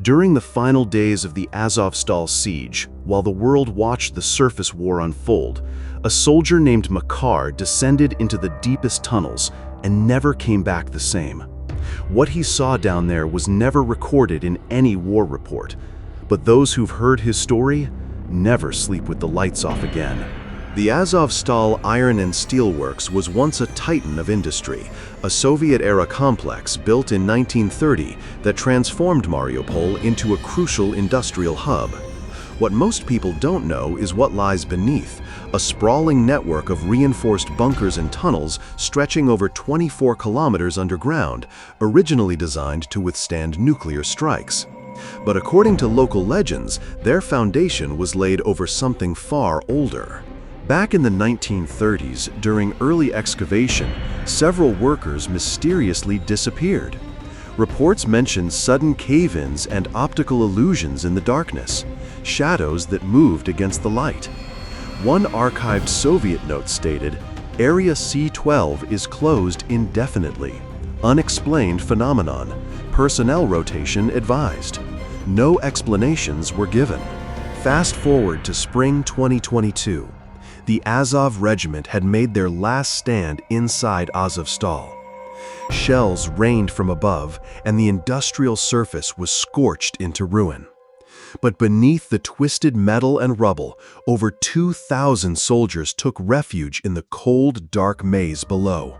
During the final days of the Azovstal siege, while the world watched the surface war unfold, a soldier named Makar descended into the deepest tunnels and never came back the same. What he saw down there was never recorded in any war report, but those who've heard his story never sleep with the lights off again. The Azovstal Iron and Steel Works was once a titan of industry, a Soviet-era complex built in 1930 that transformed Mariupol into a crucial industrial hub. What most people don't know is what lies beneath, a sprawling network of reinforced bunkers and tunnels stretching over 24 kilometers underground, originally designed to withstand nuclear strikes. But according to local legends, their foundation was laid over something far older. Back in the 1930s, during early excavation, several workers mysteriously disappeared. Reports mentioned sudden cave-ins and optical illusions in the darkness, shadows that moved against the light. One archived Soviet note stated, "Area C-12 is closed indefinitely. Unexplained phenomenon. Personnel rotation advised." No explanations were given. Fast forward to spring 2022. The Azov Regiment had made their last stand inside Azovstal. Shells rained from above, and the industrial surface was scorched into ruin. But beneath the twisted metal and rubble, over 2,000 soldiers took refuge in the cold, dark maze below.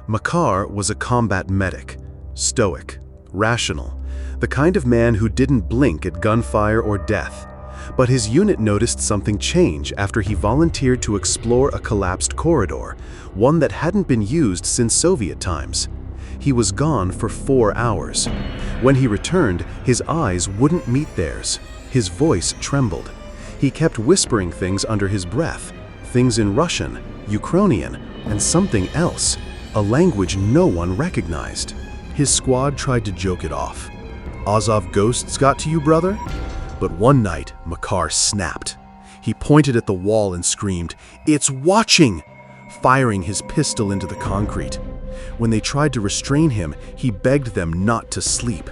Makar was a combat medic, stoic, rational, the kind of man who didn't blink at gunfire or death. But his unit noticed something change after he volunteered to explore a collapsed corridor, one that hadn't been used since Soviet times. He was gone for 4 hours. When he returned, his eyes wouldn't meet theirs. His voice trembled. He kept whispering things under his breath, things in Russian, Ukrainian, and something else, a language no one recognized. His squad tried to joke it off. "Azov ghosts got to you, brother?" But one night, Makar snapped. He pointed at the wall and screamed, "It's watching!" firing his pistol into the concrete. When they tried to restrain him, he begged them not to sleep.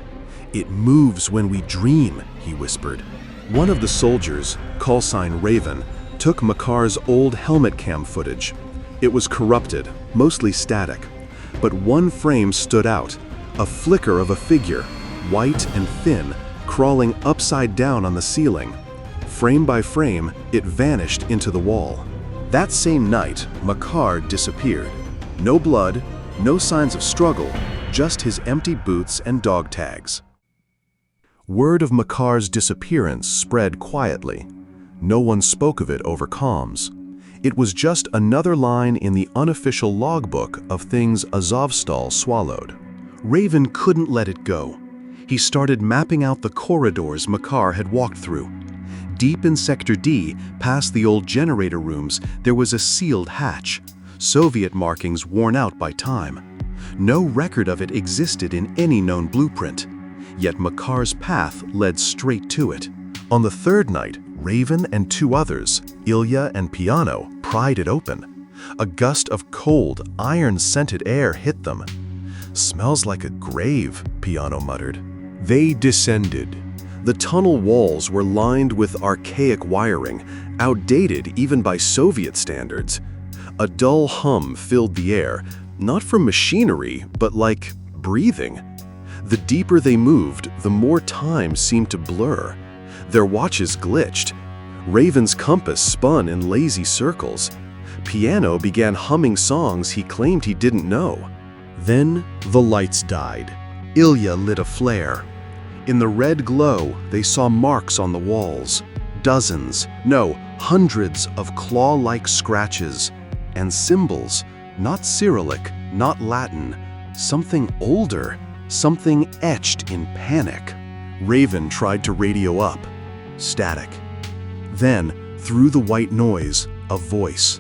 "It moves when we dream," he whispered. One of the soldiers, call sign Raven, took Makar's old helmet cam footage. It was corrupted, mostly static, but one frame stood out, a flicker of a figure, white and thin, crawling upside down on the ceiling. Frame by frame, it vanished into the wall. That same night, Makar disappeared. No blood, no signs of struggle, just his empty boots and dog tags. Word of Makar's disappearance spread quietly. No one spoke of it over comms. It was just another line in the unofficial logbook of things Azovstal swallowed. Raven couldn't let it go. He started mapping out the corridors Makar had walked through. Deep in Sector D, past the old generator rooms, there was a sealed hatch, Soviet markings worn out by time. No record of it existed in any known blueprint, yet Makar's path led straight to it. On the third night, Raven and 2 others, Ilya and Piano, pried it open. A gust of cold, iron-scented air hit them. "Smells like a grave," Piano muttered. They descended. The tunnel walls were lined with archaic wiring, outdated even by Soviet standards. A dull hum filled the air, not from machinery, but like breathing. The deeper they moved, the more time seemed to blur. Their watches glitched. Raven's compass spun in lazy circles. Piano began humming songs he claimed he didn't know. Then the lights died. Ilya lit a flare. In the red glow, they saw marks on the walls. Dozens, no, hundreds of claw-like scratches. And symbols, not Cyrillic, not Latin, something older, something etched in panic. Raven tried to radio up. Static. Then, through the white noise, a voice,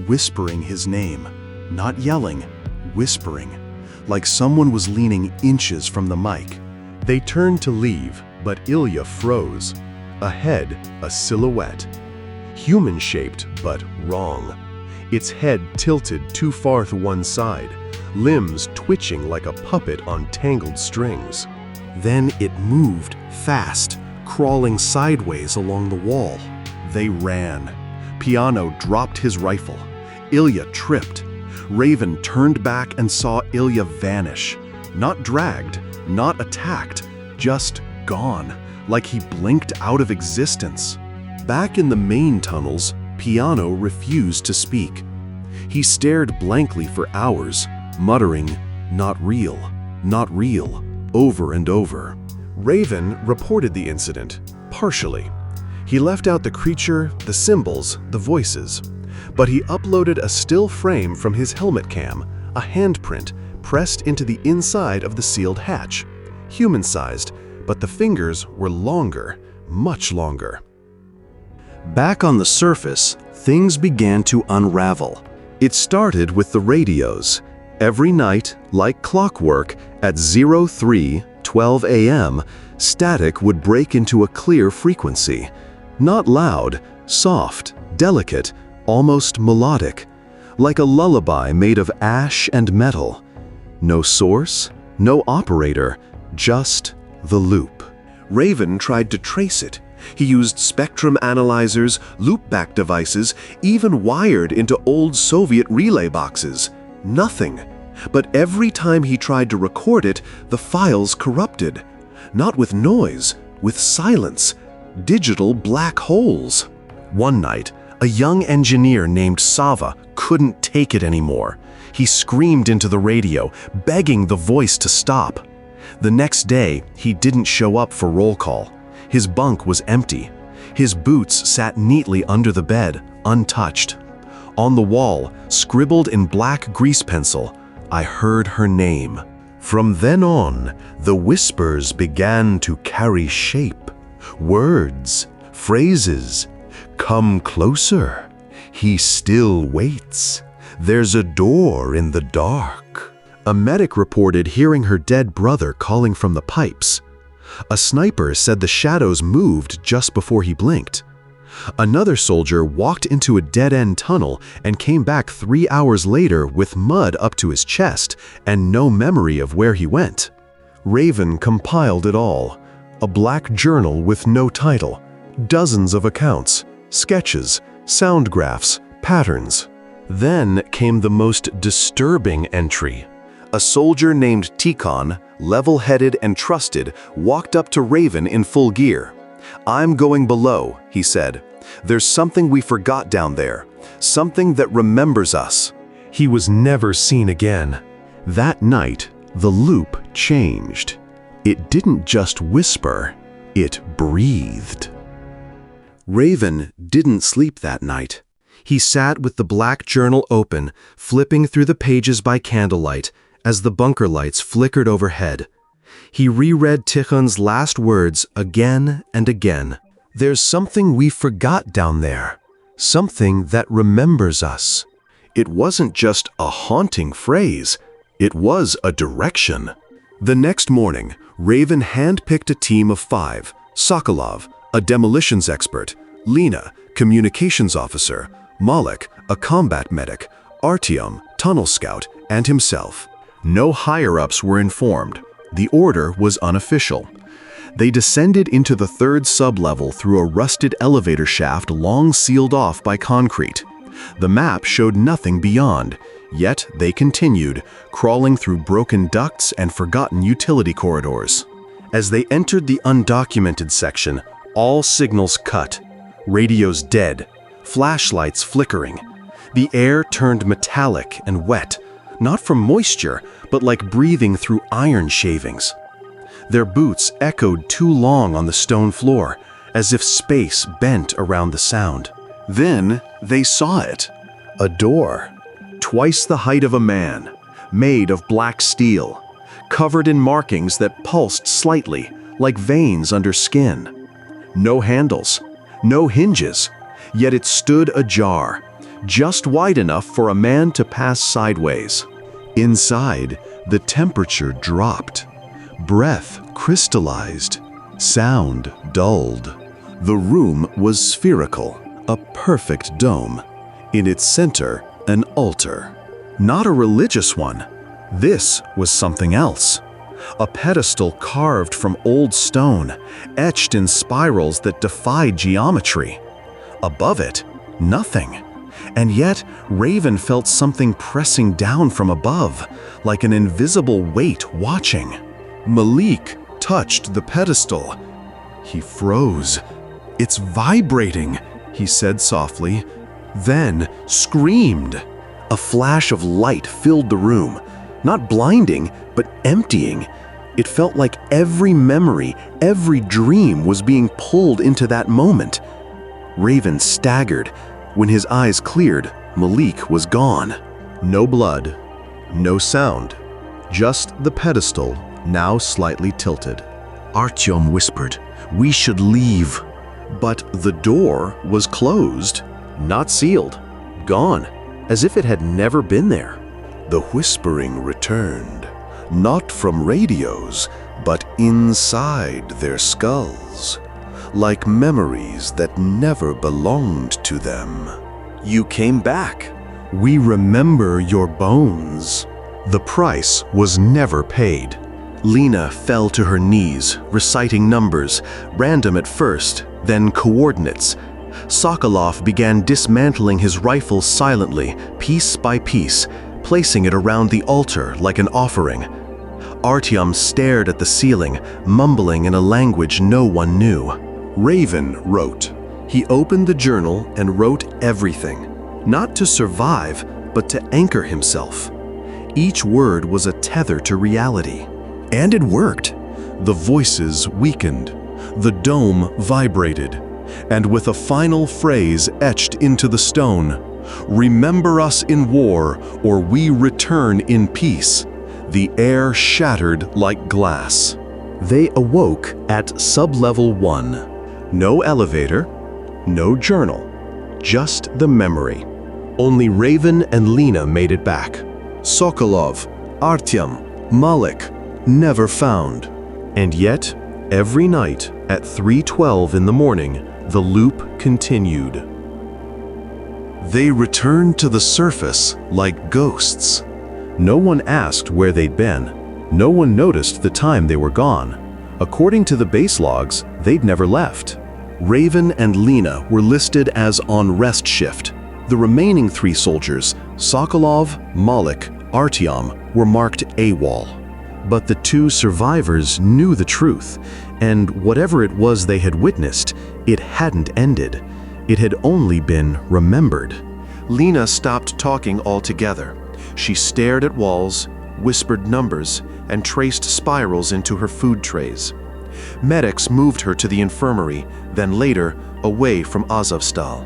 whispering his name. Not yelling, whispering, like someone was leaning inches from the mic. They turned to leave, but Ilya froze. Ahead, a silhouette. Human-shaped, but wrong. Its head tilted too far to one side, limbs twitching like a puppet on tangled strings. Then it moved fast, crawling sideways along the wall. They ran. Piano dropped his rifle. Ilya tripped. Raven turned back and saw Ilya vanish. Not dragged, not attacked, just gone, like he blinked out of existence. Back in the main tunnels, Piano refused to speak. He stared blankly for hours, muttering, "Not real, not real," over and over. Raven reported the incident, partially. He left out the creature, the symbols, the voices. But he uploaded a still frame from his helmet cam, a handprint pressed into the inside of the sealed hatch. Human-sized, but the fingers were longer, much longer. Back on the surface, things began to unravel. It started with the radios. Every night, like clockwork, at 03:12 a.m., static would break into a clear frequency. Not loud, soft, delicate, almost melodic, like a lullaby made of ash and metal. No source, no operator, just the loop. Raven tried to trace it. He used spectrum analyzers, loopback devices, even wired into old Soviet relay boxes. Nothing. But every time he tried to record it, the files corrupted. Not with noise, with silence. Digital black holes. One night, a young engineer named Sava couldn't take it anymore. He screamed into the radio, begging the voice to stop. The next day, he didn't show up for roll call. His bunk was empty. His boots sat neatly under the bed, untouched. On the wall, scribbled in black grease pencil, I heard her name. From then on, the whispers began to carry shape. Words, phrases. Come closer. He still waits. There's a door in the dark. A medic reported hearing her dead brother calling from the pipes. A sniper said the shadows moved just before he blinked. Another soldier walked into a dead-end tunnel and came back 3 hours later with mud up to his chest and no memory of where he went. Raven compiled it all. A black journal with no title. Dozens of accounts, sketches, sound graphs, patterns. Then came the most disturbing entry. A soldier named Tikhon, level-headed and trusted, walked up to Raven in full gear. I'm going below, he said. There's something we forgot down there, something that remembers us. He was never seen again. That night, the loop changed. It didn't just whisper, it breathed. Raven didn't sleep that night. He sat with the black journal open, flipping through the pages by candlelight as the bunker lights flickered overhead. He reread Tikhon's last words again and again. There's something we forgot down there, something that remembers us. It wasn't just a haunting phrase, it was a direction. The next morning, Raven handpicked a team of 5, Sokolov, a demolitions expert, Lena, communications officer, Malik, a combat medic, Artyom, tunnel scout, and himself. No higher-ups were informed. The order was unofficial. They descended into the 3rd sublevel through a rusted elevator shaft long sealed off by concrete. The map showed nothing beyond, yet they continued, crawling through broken ducts and forgotten utility corridors. As they entered the undocumented section, all signals cut. Radios dead, flashlights flickering. The air turned metallic and wet, not from moisture, but like breathing through iron shavings. Their boots echoed too long on the stone floor, as if space bent around the sound. Then they saw it. A door, twice the height of a man, made of black steel, covered in markings that pulsed slightly, like veins under skin. No handles, no hinges, yet it stood ajar, just wide enough for a man to pass sideways. Inside, the temperature dropped. Breath crystallized. Sound dulled. The room was spherical, a perfect dome. In its center, an altar. Not a religious one. This was something else. a pedestal carved from old stone, etched in spirals that defied geometry. Above it, nothing. And yet, Raven felt something pressing down from above, like an invisible weight watching. Malik touched the pedestal. He froze. "It's vibrating," he said softly, then screamed. A flash of light filled the room, not blinding, but emptying. It felt like every memory, every dream was being pulled into that moment. Raven staggered. When his eyes cleared, Malik was gone. No blood, no sound, just the pedestal, now slightly tilted. Artyom whispered, "We should leave." But the door was closed, not sealed, gone, as if it had never been there. The whispering returned, not from radios, but inside their skulls, like memories that never belonged to them. "You came back. We remember your bones." The price was never paid. Lena fell to her knees, reciting numbers, random at first, then coordinates. Sokolov began dismantling his rifle silently, piece by piece, placing it around the altar like an offering. Artyom stared at the ceiling, mumbling in a language no one knew. Raven wrote. He opened the journal and wrote everything, not to survive, but to anchor himself. Each word was a tether to reality. And it worked. The voices weakened. The dome vibrated. And with a final phrase etched into the stone, "Remember us in war, or we return in peace," the air shattered like glass. They awoke at sublevel 1. No elevator, no journal, just the memory. Only Raven and Lena made it back. Sokolov, Artyom, Malik, never found. And yet, every night at 3:12 in the morning, the loop continued. They returned to the surface like ghosts. No one asked where they'd been. No one noticed the time they were gone. According to the base logs, they'd never left. Raven and Lena were listed as on rest shift. The remaining 3 soldiers, Sokolov, Malik, Artyom, were marked AWOL. But the 2 survivors knew the truth, and whatever it was they had witnessed, it hadn't ended. It had only been remembered. Lena stopped talking altogether. She stared at walls, whispered numbers, and traced spirals into her food trays. Medics moved her to the infirmary, then later, away from Azovstal.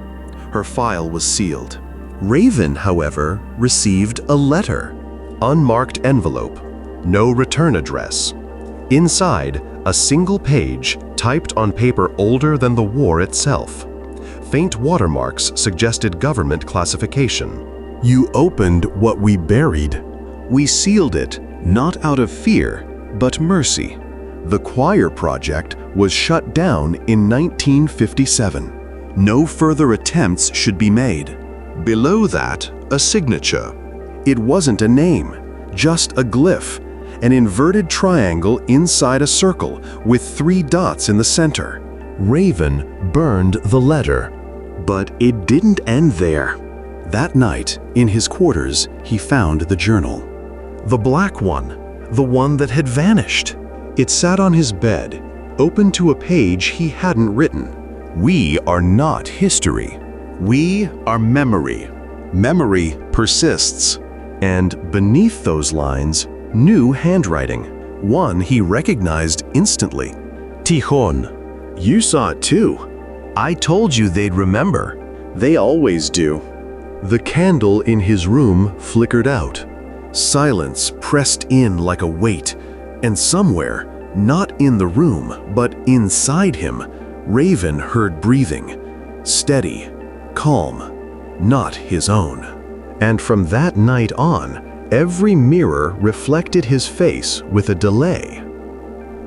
Her file was sealed. Raven, however, received a letter. Unmarked envelope. No return address. Inside, a single page typed on paper older than the war itself. Faint watermarks suggested government classification. "You opened what we buried. We sealed it, not out of fear, but mercy. The choir project was shut down in 1957. No further attempts should be made." Below that, a signature. It wasn't a name, just a glyph, an inverted triangle inside a circle with 3 dots in the center. Raven burned the letter. But it didn't end there. That night, in his quarters, he found the journal. The black one, the one that had vanished. It sat on his bed, open to a page he hadn't written. "We are not history. We are memory. Memory persists." And beneath those lines, new handwriting, one he recognized instantly. "Tikhon, you saw it too. I told you they'd remember. They always do." The candle in his room flickered out. Silence pressed in like a weight, and somewhere, not in the room, but inside him, Raven heard breathing. Steady, calm, not his own. And from that night on, every mirror reflected his face with a delay.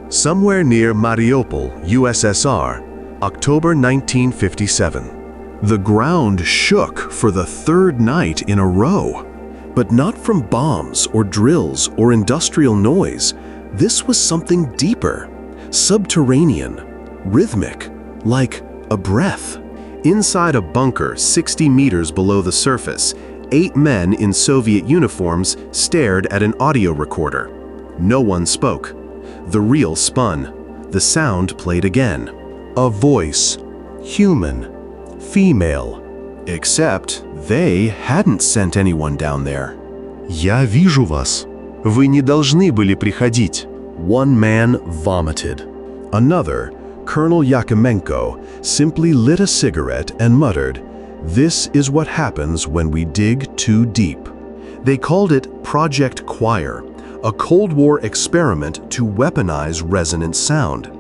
Somewhere near Mariupol, USSR, October 1957. The ground shook for the 3rd night in a row, but not from bombs or drills or industrial noise, This was something deeper, subterranean, rhythmic, like a breath. Inside a bunker 60 meters below the surface, 8 men in Soviet uniforms stared at an audio recorder. No one spoke. The reel spun. The sound played again. A voice. Human. Female. Except they hadn't sent anyone down there. «Я вижу вас. Вы не должны были приходить». One man vomited. Another, Colonel Yakimenko, simply lit a cigarette and muttered, "This is what happens when we dig too deep." They called it Project Choir, a Cold War experiment to weaponize resonant sound.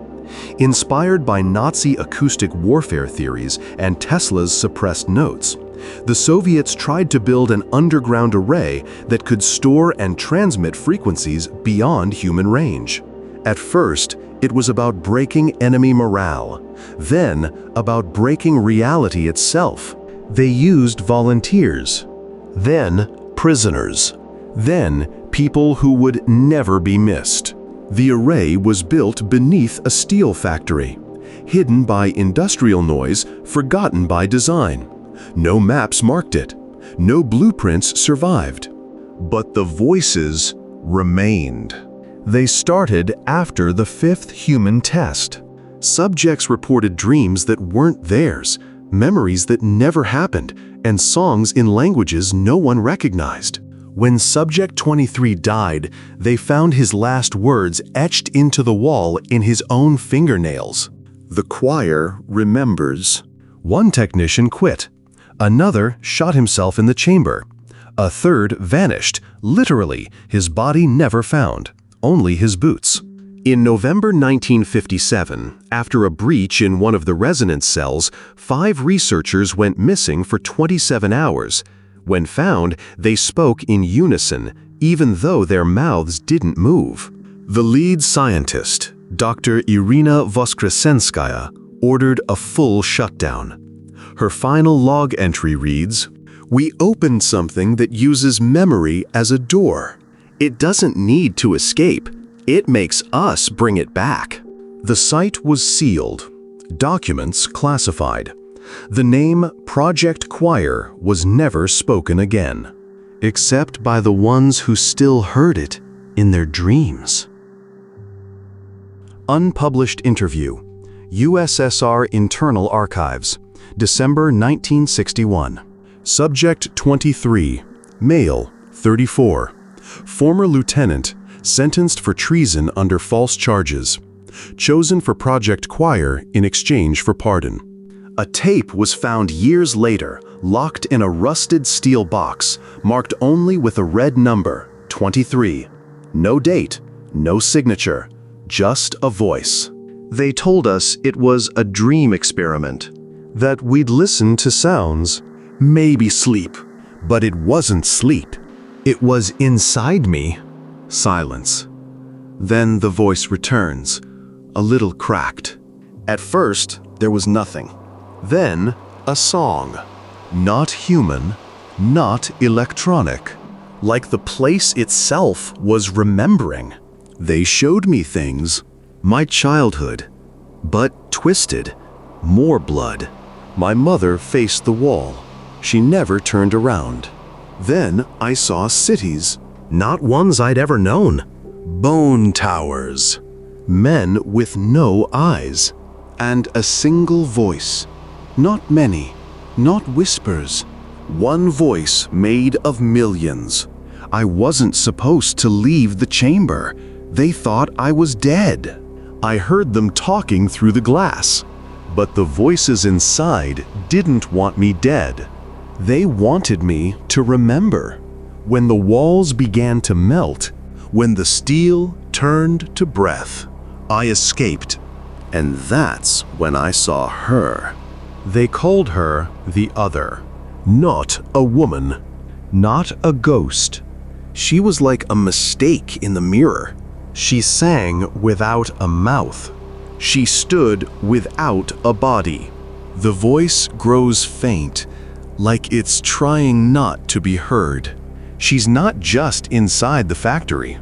Inspired by Nazi acoustic warfare theories and Tesla's suppressed notes, the Soviets tried to build an underground array that could store and transmit frequencies beyond human range. At first, it was about breaking enemy morale, then about breaking reality itself. They used volunteers, then prisoners, then people who would never be missed. The array was built beneath a steel factory, hidden by industrial noise, forgotten by design. No maps marked it. No blueprints survived. But the voices remained. They started after the 5th human test. Subjects reported dreams that weren't theirs, memories that never happened, and songs in languages no one recognized. When Subject 23 died, they found his last words etched into the wall in his own fingernails. The choir remembers. One technician quit. Another shot himself in the chamber. A third vanished, literally, his body never found, only his boots. In November 1957, after a breach in one of the resonance cells, 5 researchers went missing for 27 hours. When found, they spoke in unison, even though their mouths didn't move. The lead scientist, Dr. Irina Voskresenskaya, ordered a full shutdown. Her final log entry reads, "We opened something that uses memory as a door. It doesn't need to escape. It makes us bring it back." The site was sealed, documents classified. The name Project Choir was never spoken again, except by the ones who still heard it in their dreams. Unpublished interview, USSR Internal Archives, December 1961. Subject 23, male, 34, former lieutenant, sentenced for treason under false charges, chosen for Project Choir in exchange for pardon. A tape was found years later, locked in a rusted steel box, marked only with a red number, 23. No date, no signature, just a voice. They told us it was a dream experiment, that we'd listen to sounds, maybe sleep. But it wasn't sleep. It was inside me. Silence. Then the voice returns, a little cracked. At first, there was nothing. Then, a song. Not human, not electronic. Like the place itself was remembering. They showed me things, my childhood, but twisted, more blood. My mother faced the wall. She never turned around. Then I saw cities, not ones I'd ever known. Bone towers. Men with no eyes. And a single voice. Not many, not whispers. One voice made of millions. I wasn't supposed to leave the chamber. They thought I was dead. I heard them talking through the glass. But the voices inside didn't want me dead. They wanted me to remember. When the walls began to melt, when the steel turned to breath, I escaped. And that's when I saw her. They called her the Other. Not a woman. Not a ghost. She was like a mistake in the mirror. She sang without a mouth. She stood without a body. The voice grows faint, like it's trying not to be heard. She's not just inside the factory.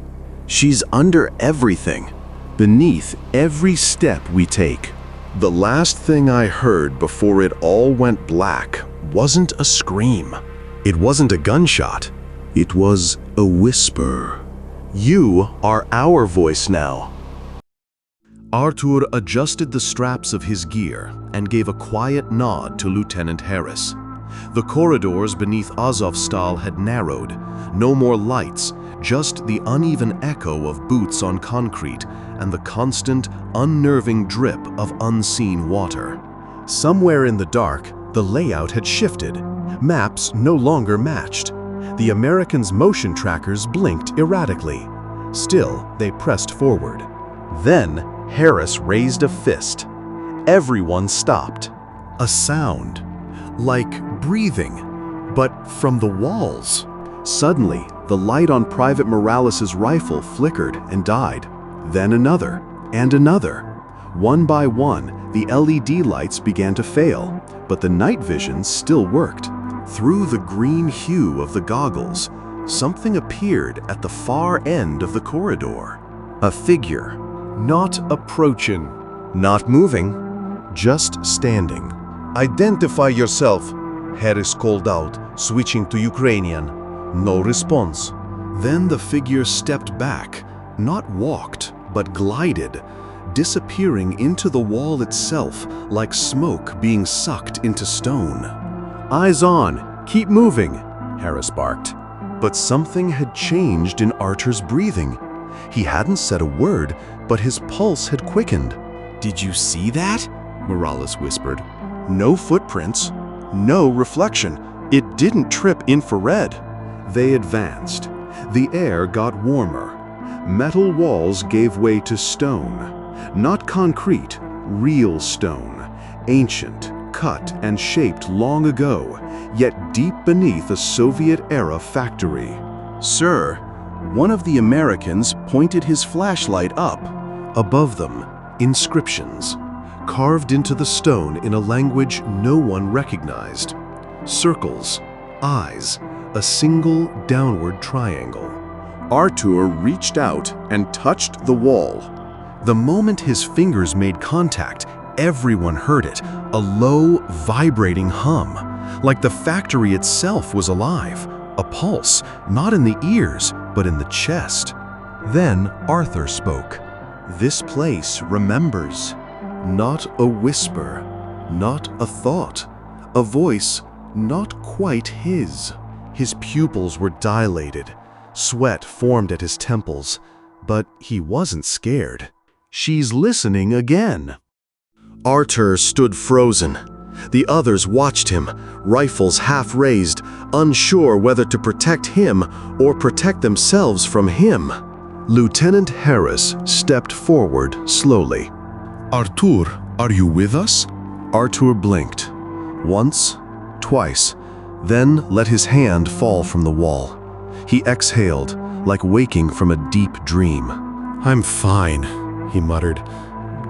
She's under everything, beneath every step we take. The last thing I heard before it all went black wasn't a scream. It wasn't a gunshot. It was a whisper. You are our voice now. Arthur adjusted the straps of his gear and gave a quiet nod to Lieutenant Harris. The corridors beneath Azovstal had narrowed. No more lights, just the uneven echo of boots on concrete and the constant, unnerving drip of unseen water. Somewhere in the dark, the layout had shifted. Maps no longer matched. The Americans' motion trackers blinked erratically. Still, they pressed forward. Then, Harris raised a fist. Everyone stopped. A sound, like breathing, but from the walls. Suddenly, the light on Private Morales' rifle flickered and died. Then another, and another. One by one, the LED lights began to fail, but the night vision still worked. Through the green hue of the goggles, something appeared at the far end of the corridor. A figure, not approaching, not moving, just standing. "Identify yourself," Harris called out, switching to Ukrainian. No response. Then the figure stepped back, not walked, but glided, disappearing into the wall itself like smoke being sucked into stone. "Eyes on, keep moving," Harris barked. But something had changed in Arthur's breathing. He hadn't said a word, but his pulse had quickened. "Did you see that?" Morales whispered. "No footprints, no reflection. It didn't trip infrared." They advanced. The air got warmer. Metal walls gave way to stone. Not concrete, real stone. Ancient, cut and shaped long ago, yet deep beneath a Soviet-era factory. "Sir," one of the Americans pointed his flashlight up. Above them, inscriptions, carved into the stone in a language no one recognized. Circles, eyes, a single downward triangle. Arthur reached out and touched the wall. The moment his fingers made contact, everyone heard it, a low, vibrating hum, like the factory itself was alive, a pulse, not in the ears, but in the chest. Then Arthur spoke. "This place remembers." Not a whisper, not a thought, a voice not quite his. His pupils were dilated. Sweat formed at his temples, but he wasn't scared. "She's listening again." Arthur stood frozen. The others watched him, rifles half raised, unsure whether to protect him or protect themselves from him. Lieutenant Harris stepped forward slowly. "Arthur, are you with us?" Arthur blinked. Once, twice, then let his hand fall from the wall. He exhaled, like waking from a deep dream. "I'm fine," he muttered.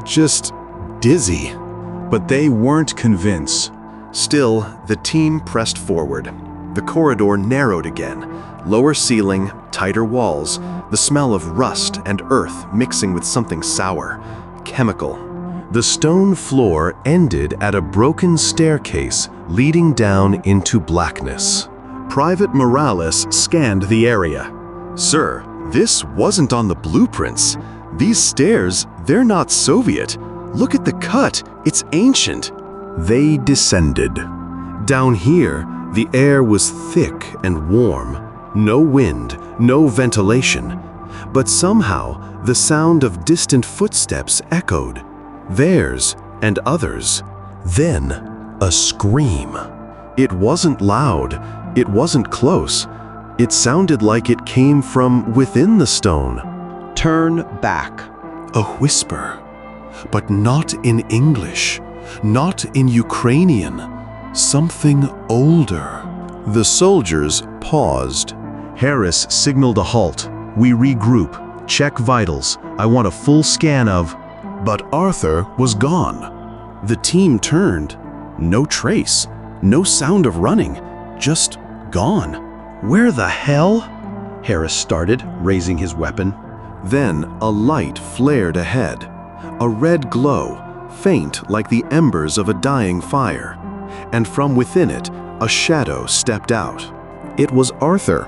"Just dizzy." But they weren't convinced. Still, the team pressed forward. The corridor narrowed again. Lower ceiling, tighter walls, the smell of rust and earth mixing with something sour, chemical. The stone floor ended at a broken staircase leading down into blackness. Private Morales scanned the area. "Sir, this wasn't on the blueprints. These stairs, they're not Soviet. Look at the cut, it's ancient." They descended. Down here, the air was thick and warm. No wind, no ventilation. But somehow, the sound of distant footsteps echoed. Theirs and others. Then, a scream. It wasn't loud, it wasn't close. It sounded like it came from within the stone. "Turn back." A whisper. But not in English, not in Ukrainian. Something older. The soldiers paused. Harris signaled a halt. "We regroup. Check vitals. I want a full scan of..." But Arthur was gone. The team turned. No trace. No sound of running. Just gone. "Where the hell?" Harris started, raising his weapon. Then a light flared ahead, a red glow, faint like the embers of a dying fire, and from within it, a shadow stepped out. It was Arthur,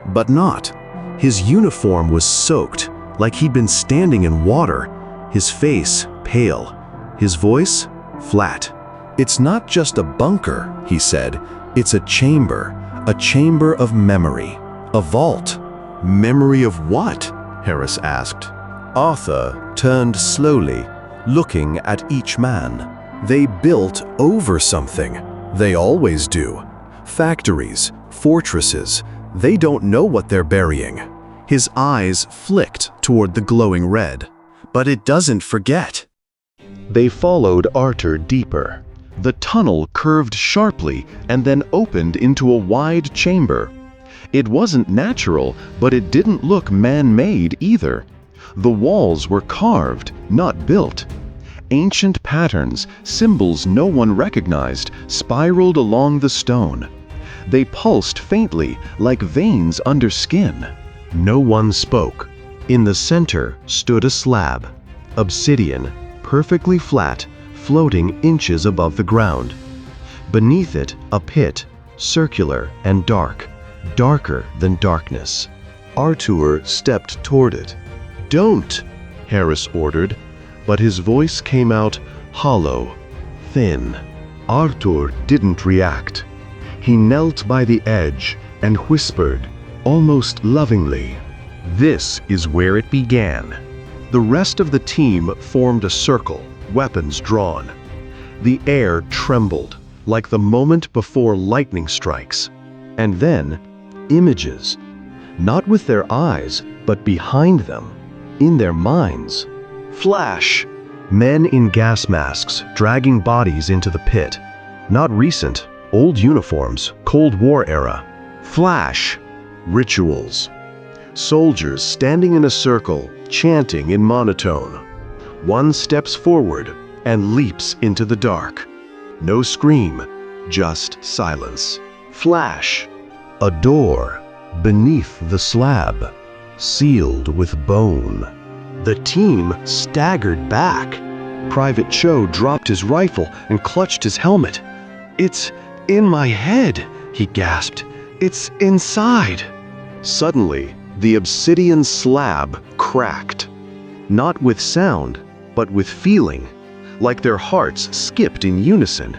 but not. His uniform was soaked, like he'd been standing in water, his face pale, his voice flat. "It's not just a bunker," he said. "It's a chamber of memory, a vault." "Memory of what?" Harris asked. Arthur turned slowly, looking at each man. "They built over something. They always do. Factories, fortresses, they don't know what they're burying." His eyes flicked toward the glowing red. "But it doesn't forget." They followed Arthur deeper. The tunnel curved sharply and then opened into a wide chamber. It wasn't natural, but it didn't look man-made either. The walls were carved, not built. Ancient patterns, symbols no one recognized, spiraled along the stone. They pulsed faintly, like veins under skin. No one spoke. In the center stood a slab, obsidian, perfectly flat, floating inches above the ground. Beneath it, a pit, circular and dark, darker than darkness. Arthur stepped toward it. "Don't," Harris ordered, but his voice came out hollow, thin. Arthur didn't react. He knelt by the edge and whispered, almost lovingly, "This is where it began." The rest of the team formed a circle, weapons drawn. The air trembled, like the moment before lightning strikes. And then, images. Not with their eyes, but behind them, in their minds. Flash! Men in gas masks dragging bodies into the pit. Not recent, old uniforms, Cold War era. Flash! Rituals. Soldiers standing in a circle, chanting in monotone. One steps forward and leaps into the dark. No scream, just silence. Flash! A door beneath the slab, sealed with bone. The team staggered back. Private Cho dropped his rifle and clutched his helmet. "It's in my head," he gasped. "It's inside." Suddenly, the obsidian slab cracked. Not with sound, but with feeling, like their hearts skipped in unison.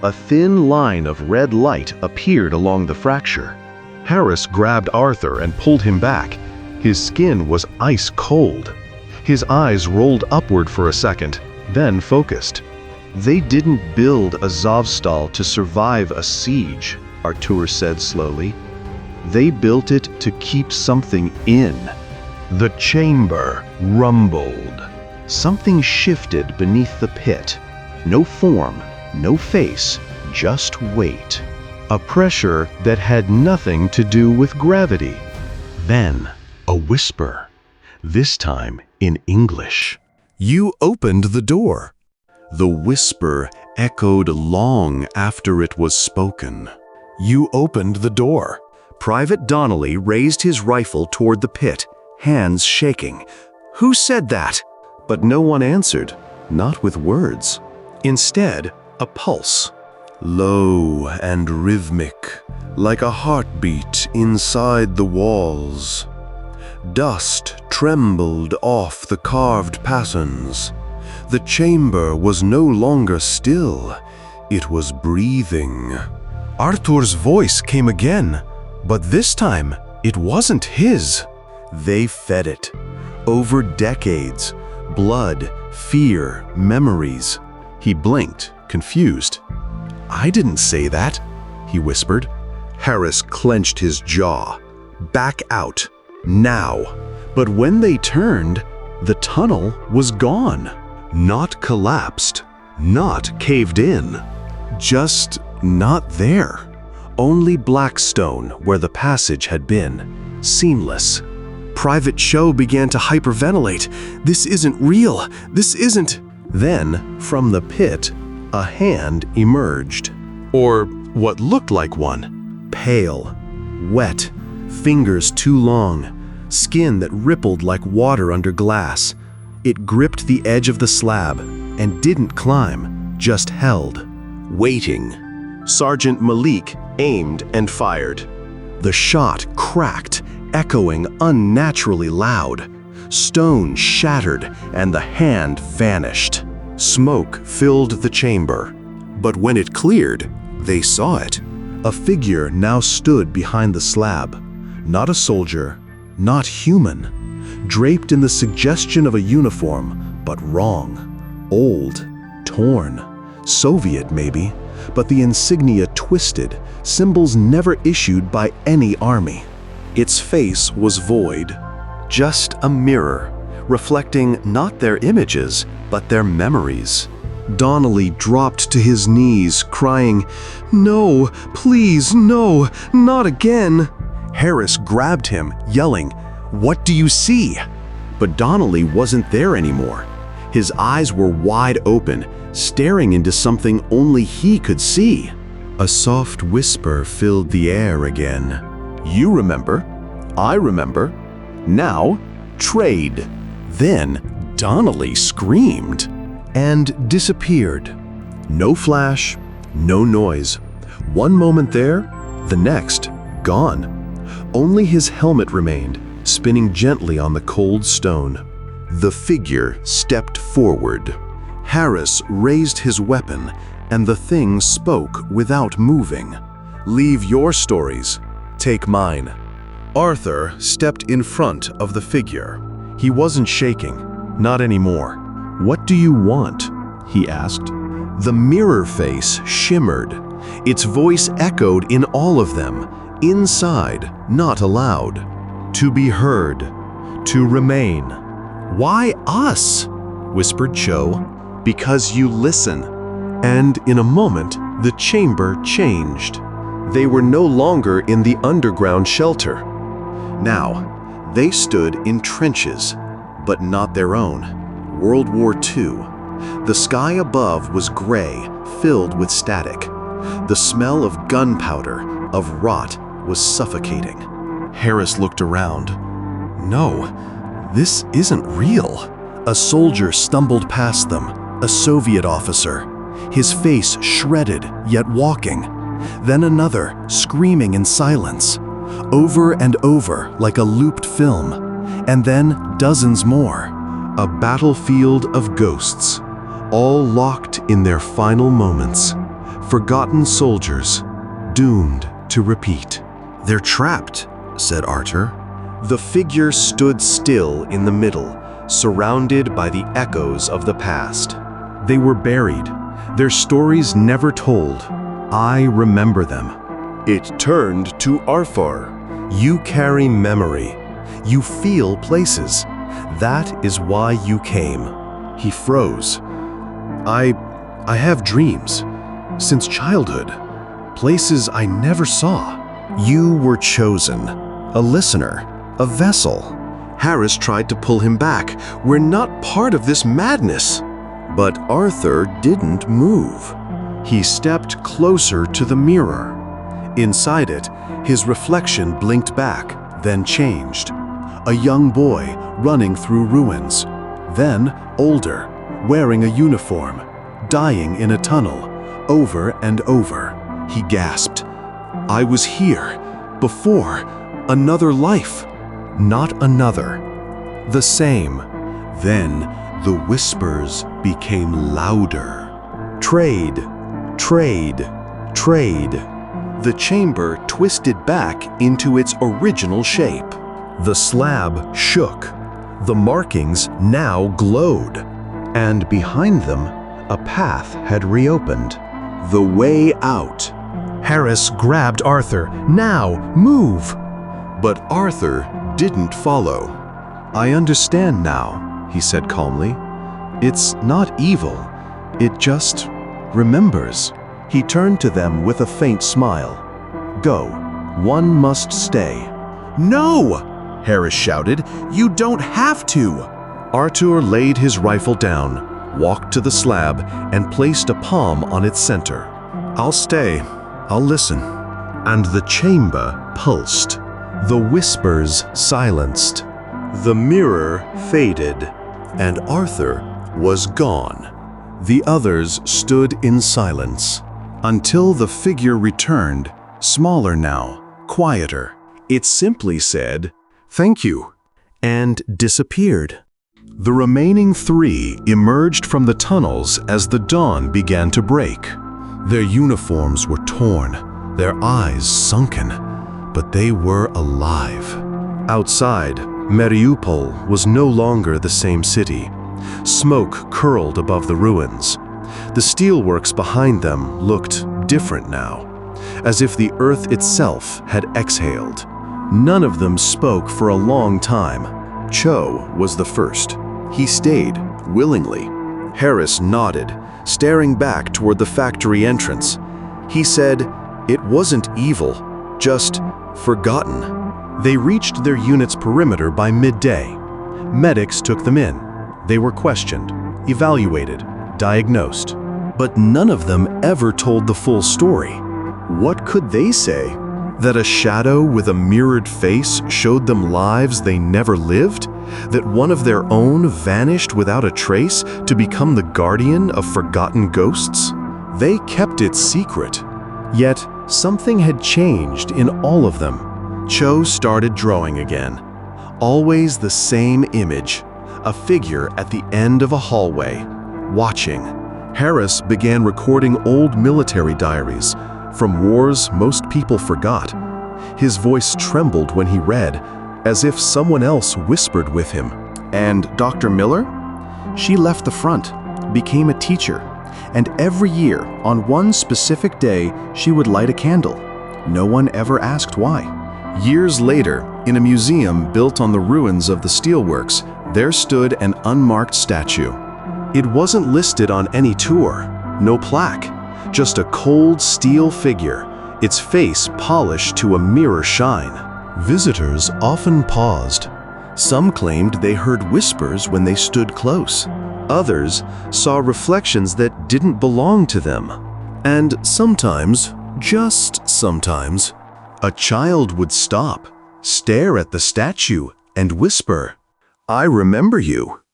A thin line of red light appeared along the fracture. Harris grabbed Arthur and pulled him back. His skin was ice cold. His eyes rolled upward for a second, then focused. "They didn't build Azovstal to survive a siege," Arthur said slowly. "They built it to keep something in." The chamber rumbled. Something shifted beneath the pit. No form, no face, just weight. A pressure that had nothing to do with gravity. Then, a whisper. This time in English. "You opened the door." The whisper echoed long after it was spoken. "You opened the door." Private Donnelly raised his rifle toward the pit, hands shaking. "Who said that?" But no one answered, not with words. Instead, a pulse. Low and rhythmic, like a heartbeat inside the walls. Dust trembled off the carved patterns. The chamber was no longer still. It was breathing. Arthur's voice came again, but this time it wasn't his. They fed it. Over decades. Blood, fear, memories. He blinked, confused. "I didn't say that," he whispered. Harris clenched his jaw. "Back out. Now." But when they turned, the tunnel was gone. Not collapsed, not caved in. Just not there. Only black stone where the passage had been. Seamless. Private Cho began to hyperventilate. "This isn't real. This isn't." Then, from the pit, a hand emerged. Or what looked like one. Pale, wet, fingers too long, skin that rippled like water under glass. It gripped the edge of the slab and didn't climb, just held. Waiting. Sergeant Malik aimed and fired. The shot cracked, echoing unnaturally loud. Stone shattered and the hand vanished. Smoke filled the chamber. But when it cleared, they saw it. A figure now stood behind the slab. Not a soldier, not human. Draped in the suggestion of a uniform, but wrong. Old, torn. Soviet maybe, but the insignia twisted, symbols never issued by any army. Its face was void. Just a mirror, reflecting not their images, but their memories. Donnelly dropped to his knees, crying, "No, please, no, not again." Harris grabbed him, yelling, "What do you see?" But Donnelly wasn't there anymore. His eyes were wide open, staring into something only he could see. A soft whisper filled the air again. "You remember. I remember. Now, trade." Then Donnelly screamed and disappeared. No flash, no noise. One moment there, the next, gone. Only his helmet remained, spinning gently on the cold stone. The figure stepped forward. Harris raised his weapon, and the thing spoke without moving. "Leave your stories. Take mine." Arthur stepped in front of the figure. He wasn't shaking, not anymore. "What do you want?" he asked. The mirror face shimmered. Its voice echoed in all of them, inside, not aloud. "To be heard. To remain." "Why us?" whispered Cho. "Because you listen." And in a moment, the chamber changed. They were no longer in the underground shelter. Now, they stood in trenches, but not their own. World War II. The sky above was gray, filled with static. The smell of gunpowder, of rot, was suffocating. Harris looked around. No, this isn't real. A soldier stumbled past them, a Soviet officer, his face shredded, yet walking. Then another, screaming in silence. Over and over, like a looped film. And then dozens more. A battlefield of ghosts, all locked in their final moments. Forgotten soldiers, doomed to repeat. "They're trapped," said Arthur. The figure stood still in the middle, surrounded by the echoes of the past. They were buried, their stories never told. I remember them. It turned to Arthur. You carry memory. You feel places. That is why you came. He froze. I have dreams. Since childhood. Places I never saw. You were chosen. A listener. A vessel. Harris tried to pull him back. We're not part of this madness. But Arthur didn't move. He stepped closer to the mirror. Inside it, his reflection blinked back, then changed. A young boy running through ruins. Then older, wearing a uniform, dying in a tunnel, over and over. He gasped. I was here, before, another life. Not another. The same. Then the whispers became louder. Trade, trade, trade. The chamber twisted back into its original shape. The slab shook. The markings now glowed. And behind them, a path had reopened. The way out. Harris grabbed Arthur. Now, move! But Arthur didn't follow. I understand now, he said calmly. It's not evil. It just remembers. He turned to them with a faint smile. Go. One must stay. No! Harris shouted. You don't have to! Arthur laid his rifle down, walked to the slab, and placed a palm on its center. I'll stay. I'll listen. And the chamber pulsed. The whispers silenced. The mirror faded, and Arthur was gone. The others stood in silence, until the figure returned, smaller now, quieter. It simply said, "Thank you," and disappeared. The remaining three emerged from the tunnels as the dawn began to break. Their uniforms were torn, their eyes sunken, but they were alive. Outside, Mariupol was no longer the same city. Smoke curled above the ruins. The steelworks behind them looked different now, as if the earth itself had exhaled. None of them spoke for a long time. Cho was the first. He stayed, willingly. Harris nodded, staring back toward the factory entrance. He said, it wasn't evil, just forgotten. They reached their unit's perimeter by midday. Medics took them in. They were questioned, evaluated, diagnosed. But none of them ever told the full story. What could they say? That a shadow with a mirrored face showed them lives they never lived? That one of their own vanished without a trace to become the guardian of forgotten ghosts? They kept it secret. Yet, something had changed in all of them. Cho started drawing again. Always the same image, a figure at the end of a hallway, watching. Harris began recording old military diaries, from wars most people forgot. His voice trembled when he read, as if someone else whispered with him. And Dr. Miller? She left the front, became a teacher, and every year, on one specific day, she would light a candle. No one ever asked why. Years later, in a museum built on the ruins of the steelworks, there stood an unmarked statue. It wasn't listed on any tour, no plaque. Just a cold steel figure, its face polished to a mirror shine. Visitors often paused. Some claimed they heard whispers when they stood close. Others saw reflections that didn't belong to them. And sometimes, just sometimes, a child would stop, stare at the statue, and whisper, "I remember you."